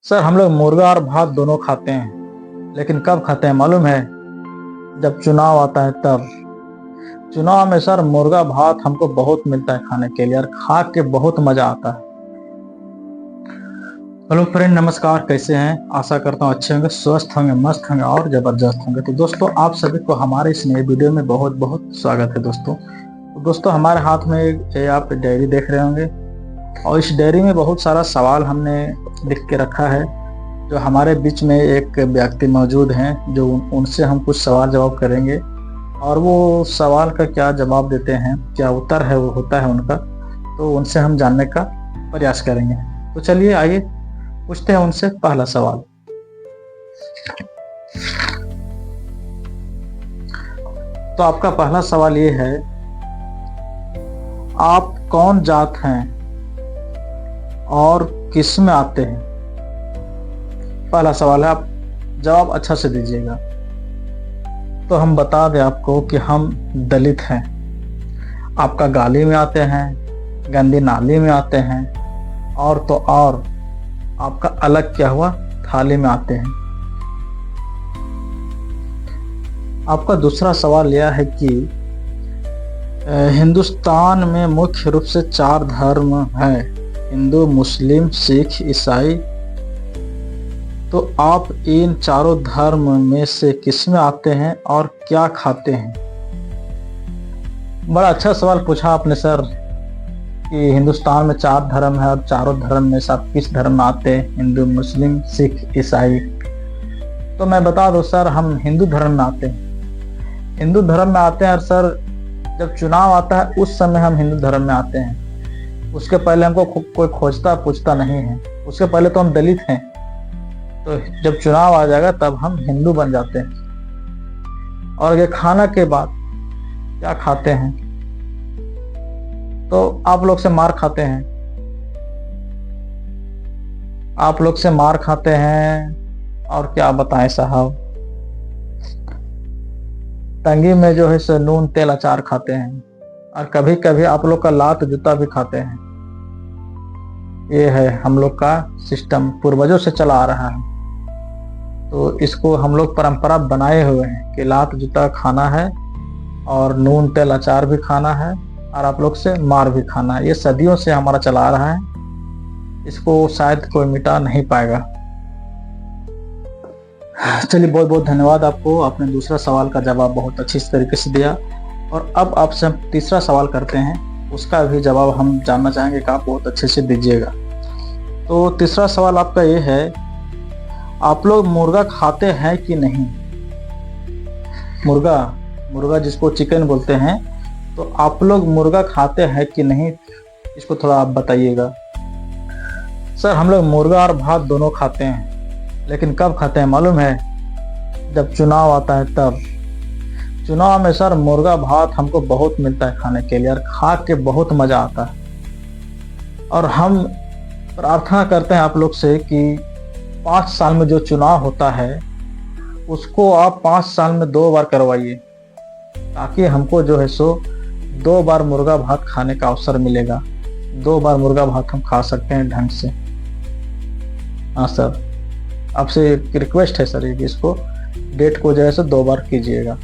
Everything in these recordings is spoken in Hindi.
सर हम लोग मुर्गा और भात दोनों खाते हैं, लेकिन कब खाते हैं मालूम है? जब चुनाव आता है तब। चुनाव में सर मुर्गा भात हमको बहुत मिलता है खाने के लिए और खा के बहुत मजा आता है। हेलो फ्रेंड, नमस्कार। कैसे हैं? आशा करता हूँ अच्छे होंगे, स्वस्थ होंगे, मस्त होंगे और जबरदस्त होंगे। तो दोस्तों, आप सभी को हमारे इस नए वीडियो में बहुत बहुत स्वागत है दोस्तों। तो दोस्तों, हमारे हाथ में आप डायरी देख रहे होंगे और इस डायरी में बहुत सारा सवाल हमने लिख के रखा है। जो हमारे बीच में एक व्यक्ति मौजूद हैं, जो उनसे हम कुछ सवाल जवाब करेंगे और वो सवाल का क्या जवाब देते हैं, क्या उत्तर है वो होता है उनका, तो उनसे हम जानने का प्रयास करेंगे। तो चलिए आइए पूछते हैं उनसे पहला सवाल। तो आपका पहला सवाल ये है, आप कौन जात हैं और किस में आते हैं? पहला सवाल है, आप जवाब अच्छा से दीजिएगा। तो हम बता दें आपको कि हम दलित हैं। आपका गाली में आते हैं, गंदी नाली में आते हैं और तो और आपका अलग क्या हुआ, थाली में आते हैं। आपका दूसरा सवाल यह है कि हिंदुस्तान में मुख्य रूप से 4 धर्म हैं, हिंदू, मुस्लिम, सिख, ईसाई। तो आप इन चारों धर्म में से किस में आते हैं और क्या खाते हैं? बड़ा अच्छा सवाल पूछा आपने सर कि हिंदुस्तान में 4 धर्म है और चारों धर्म में से आप किस धर्म में आते हैं, हिंदू, मुस्लिम, सिख, ईसाई। तो मैं बता दूं सर, हम हिंदू धर्म में आते हैं। हिंदू धर्म में आते हैं और सर जब चुनाव आता है उस समय हम हिंदू धर्म में आते हैं। उसके पहले हमको कोई खोजता पूछता नहीं है। उसके पहले तो हम दलित हैं। तो जब चुनाव आ जाएगा तब हम हिंदू बन जाते हैं। और ये खाना के बाद क्या खाते हैं? तो आप लोग से मार खाते हैं। आप लोग से मार खाते हैं और क्या बताएं साहब, तंगी में जो है सो नून तेल अचार खाते हैं और कभी कभी आप लोग का लात जूता भी खाते हैं। ये है हम लोग का सिस्टम, पूर्वजों से चला आ रहा है। तो इसको हम लोग परंपरा बनाए हुए हैं कि लात जूता खाना है और नून तेल अचार भी खाना है और आप लोग से मार भी खाना है। ये सदियों से हमारा चला आ रहा है, इसको शायद कोई मिटा नहीं पाएगा। चलिए, बहुत बहुत धन्यवाद आपको। आपने दूसरा सवाल का जवाब बहुत अच्छी तरीके से दिया और अब आपसे हम तीसरा सवाल करते हैं। उसका भी जवाब हम जानना चाहेंगे कि आप बहुत अच्छे से दीजिएगा। तो तीसरा सवाल आपका ये है, आप लोग मुर्गा खाते हैं कि नहीं? मुर्गा जिसको चिकन बोलते हैं, तो आप लोग मुर्गा खाते हैं कि नहीं, इसको थोड़ा आप बताइएगा। सर हम लोग मुर्गा और भात दोनों खाते हैं, लेकिन कब खाते हैं मालूम है? जब चुनाव आता है तब। चुनाव में सर मुर्गा भात हमको बहुत मिलता है खाने के लिए और खा के बहुत मजा आता है। और हम प्रार्थना करते हैं आप लोग से कि 5 साल में जो चुनाव होता है उसको आप 5 साल में 2 बार करवाइए, ताकि हमको जो है सो 2 बार मुर्गा भात खाने का अवसर मिलेगा। 2 बार मुर्गा भात हम खा सकते हैं ढंग से। हाँ सर, आपसे एक रिक्वेस्ट है सर, कि इसको डेट को जो है सो 2 बार कीजिएगा।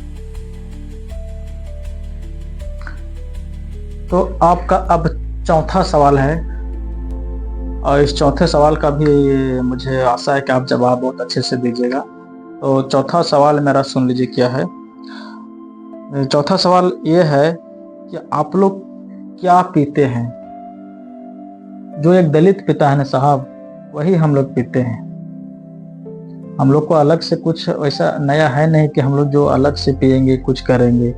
तो आपका अब चौथा सवाल है और इस चौथे सवाल का भी मुझे आशा है कि आप जवाब बहुत अच्छे से दीजिएगा। तो चौथा सवाल मेरा सुन लीजिए क्या है। चौथा सवाल ये है कि आप लोग क्या पीते हैं? जो एक दलित पीता है ना साहब, वही हम लोग पीते हैं। हम लोग को अलग से कुछ वैसा नया है नहीं कि हम लोग जो अलग से पिएंगे कुछ करेंगे।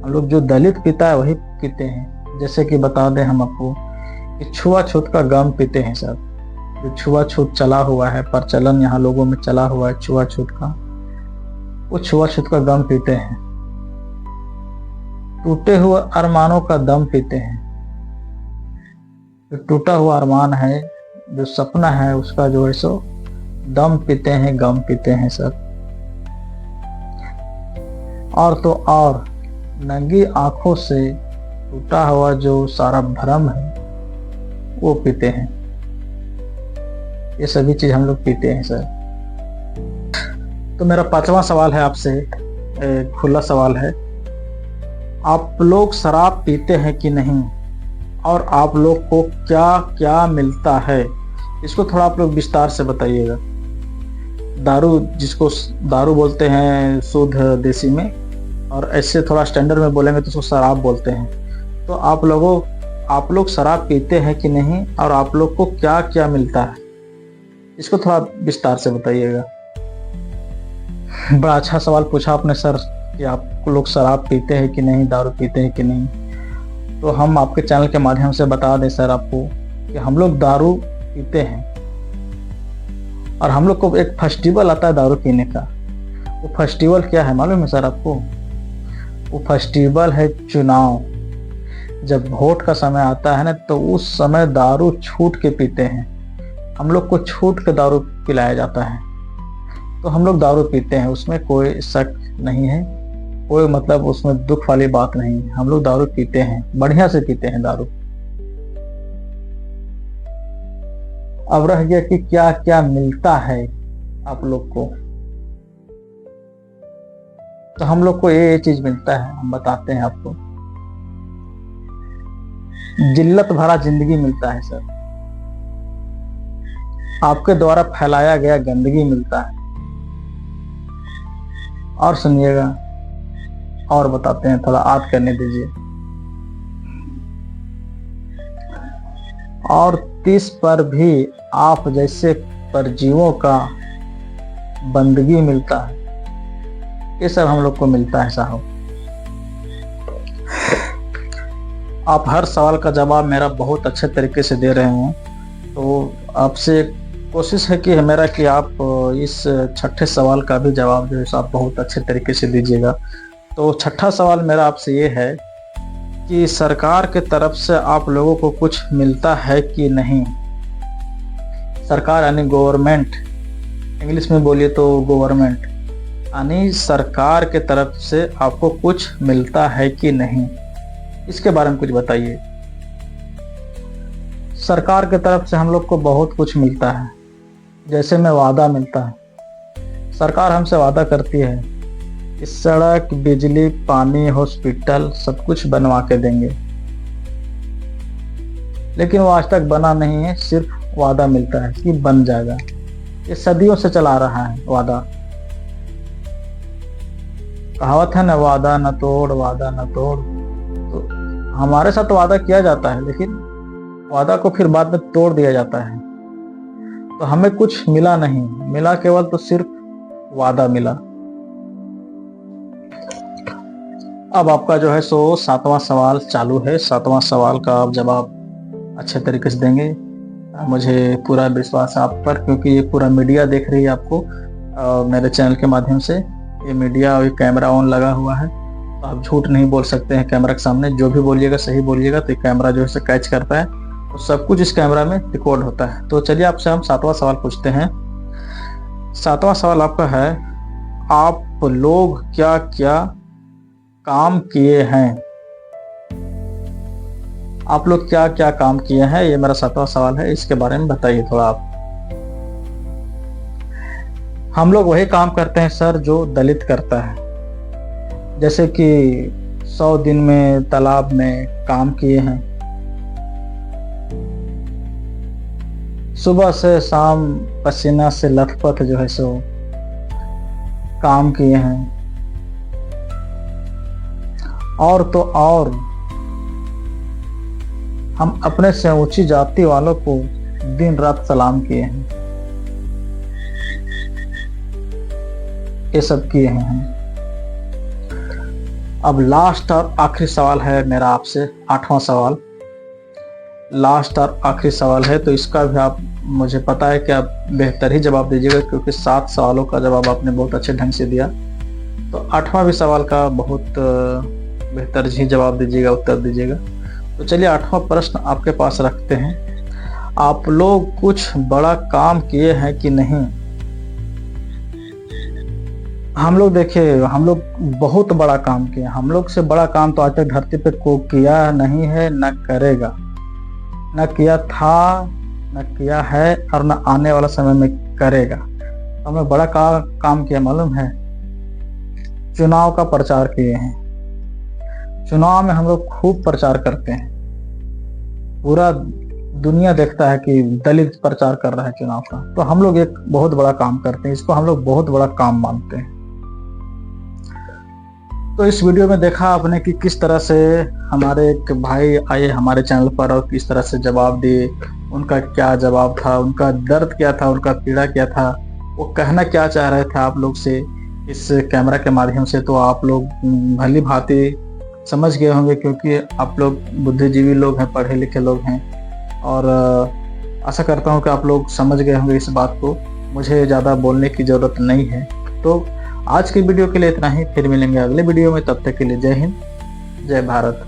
हम लोग जो दलित पीता है वही पीते हैं। जैसे कि बता दें हम आपको कि छुआछूत का गम पीते हैं सर। जो छुआछूत चला हुआ है, प्रचलन यहाँ लोगों में चला हुआ है छुआछूत का, वो छुआछूत का गम पीते हैं। टूटे हुए अरमानों का दम पीते हैं। जो टूटा हुआ अरमान है, जो सपना है, उसका जो है सो दम पीते हैं, गम पीते हैं सर। और तो और नंगी आंखों से टूटा हुआ जो सारा भ्रम है वो पीते हैं। ये सभी चीज हम लोग पीते हैं सर। तो मेरा 5वां सवाल है आपसे, खुला सवाल है, आप लोग शराब पीते हैं कि नहीं, और आप लोग को क्या क्या मिलता है, इसको थोड़ा आप लोग विस्तार से बताइएगा। दारू, जिसको दारू बोलते हैं शुद्ध देसी में, और ऐसे थोड़ा स्टैंडर्ड में बोलेंगे तो उसको शराब बोलते हैं। तो आप लोग शराब पीते हैं कि नहीं, और आप लोग को क्या क्या मिलता है, इसको थोड़ा विस्तार से बताइएगा। बड़ा अच्छा सवाल पूछा आपने सर कि आप लोग शराब पीते हैं कि नहीं, दारू पीते हैं कि नहीं। तो हम आपके चैनल के माध्यम से बता दें सर आपको कि हम लोग दारू पीते हैं, और हम लोग को एक फेस्टिवल आता है दारू पीने का। वो फेस्टिवल क्या है मालूम है सर आपको? वो फेस्टिवल है चुनाव। जब वोट का समय आता है ना, तो उस समय दारू छूट के पीते हैं। हम लोग को छूट के दारू पिलाया जाता है, तो हम लोग दारू पीते हैं, उसमें कोई शक नहीं है, कोई मतलब उसमें दुख वाली बात नहीं है। हम लोग दारू पीते हैं, बढ़िया से पीते हैं दारू। अब रह गया कि क्या क्या मिलता है आप लोग को। तो हम लोग को ये चीज मिलता है, हम बताते हैं आपको। जिल्लत भरा जिंदगी मिलता है सर, आपके द्वारा फैलाया गया गंदगी मिलता है। और सुनिएगा, और बताते हैं, थोड़ा याद करने दीजिए। और 30 पर भी आप जैसे परजीवों का बंदगी मिलता है। ये सब हम लोग को मिलता है साहब। आप हर सवाल का जवाब मेरा बहुत अच्छे तरीके से दे रहे हैं, तो आपसे कोशिश है कि मेरा कि आप इस 6ठे सवाल का भी जवाब जो है आप बहुत अच्छे तरीके से दीजिएगा। तो 6ठा सवाल मेरा आपसे ये है कि सरकार के तरफ से आप लोगों को कुछ मिलता है कि नहीं। सरकार यानी गवर्नमेंट, इंग्लिश में बोलिए तो गवर्नमेंट, यानी सरकार के तरफ से आपको कुछ मिलता है कि नहीं, इसके बारे में कुछ बताइए। सरकार के तरफ से हम लोग को बहुत कुछ मिलता है, जैसे में वादा मिलता है। सरकार हमसे वादा करती है कि सड़क, बिजली, पानी, हॉस्पिटल सब कुछ बनवा के देंगे, लेकिन वो आज तक बना नहीं है, सिर्फ वादा मिलता है कि बन जाएगा। ये सदियों से चला रहा है वादा। कहावत है ना, वादा न तोड़, वादा न तोड़। तो हमारे साथ वादा किया जाता है, लेकिन वादा को फिर बाद में तोड़ दिया जाता है। तो हमें कुछ मिला नहीं, मिला केवल तो सिर्फ वादा मिला। अब आपका जो है सो 7वां सवाल चालू है। 7वां सवाल का आप जवाब अच्छे तरीके से देंगे, मुझे पूरा विश्वास है आप पर, क्योंकि ये पूरा मीडिया देख रही है आपको मेरे चैनल के माध्यम से। ये मीडिया और कैमरा ऑन लगा हुआ है, तो आप झूठ नहीं बोल सकते हैं कैमरा के सामने। जो भी बोलिएगा सही बोलिएगा, तो कैमरा जो है कैच करता है, तो सब कुछ इस कैमरा में रिकॉर्ड होता है। तो चलिए आपसे हम 7वां सवाल पूछते हैं। 7वां सवाल आपका है, आप लोग क्या क्या काम किए हैं। आप लोग क्या क्या काम किए हैं, ये मेरा 7वां सवाल है, इसके बारे में बताइए थोड़ा आप। हम लोग वही काम करते हैं सर जो दलित करता है, जैसे कि 100 दिन में तालाब में काम किए हैं, सुबह से शाम पसीना से लथपथ जो है सो काम किए हैं। और तो और हम अपने से ऊंची जाति वालों को दिन रात सलाम किए हैं, ये सब किए हैं। अब लास्ट और आखिरी सवाल है मेरा आपसे, 8वां सवाल, लास्ट और आखिरी सवाल है। तो इसका भी आप, मुझे पता है कि आप बेहतर ही जवाब दीजिएगा, क्योंकि 7 सवालों का जवाब आपने बहुत अच्छे ढंग से दिया। तो 8वां भी सवाल का बहुत बेहतर ही जवाब दीजिएगा, उत्तर दीजिएगा। तो चलिए 8वां प्रश्न आपके पास रखते हैं, आप लोग कुछ बड़ा काम किए हैं कि नहीं। हम लोग देखिए, हम लोग बहुत बड़ा काम किए। हम लोग से बड़ा काम तो आज तक धरती पे कोई किया नहीं है, न करेगा, न किया था न किया है और न आने वाला समय में करेगा। हमने बड़ा काम किया मालूम है, चुनाव का प्रचार किए हैं। चुनाव में हम लोग खूब प्रचार करते हैं, पूरा दुनिया देखता है कि दलित प्रचार कर रहा है चुनाव का। तो हम लोग एक बहुत बड़ा काम करते हैं, इसको हम लोग बहुत बड़ा काम मानते हैं। तो इस वीडियो में देखा आपने कि किस तरह से हमारे एक भाई आए हमारे चैनल पर और किस तरह से जवाब दिए, उनका क्या जवाब था, उनका दर्द क्या था, उनका पीड़ा क्या था, वो कहना क्या चाह रहे थे आप लोग से इस कैमरा के माध्यम से। तो आप लोग भली भांति समझ गए होंगे, क्योंकि आप लोग बुद्धिजीवी लोग हैं, पढ़े लिखे लोग हैं, और आशा करता हूँ कि आप लोग समझ गए होंगे इस बात को। मुझे ज़्यादा बोलने की ज़रूरत नहीं है। तो आज की वीडियो के लिए इतना ही, फिर मिलेंगे अगले वीडियो में। तब तक के लिए जय हिंद, जय भारत।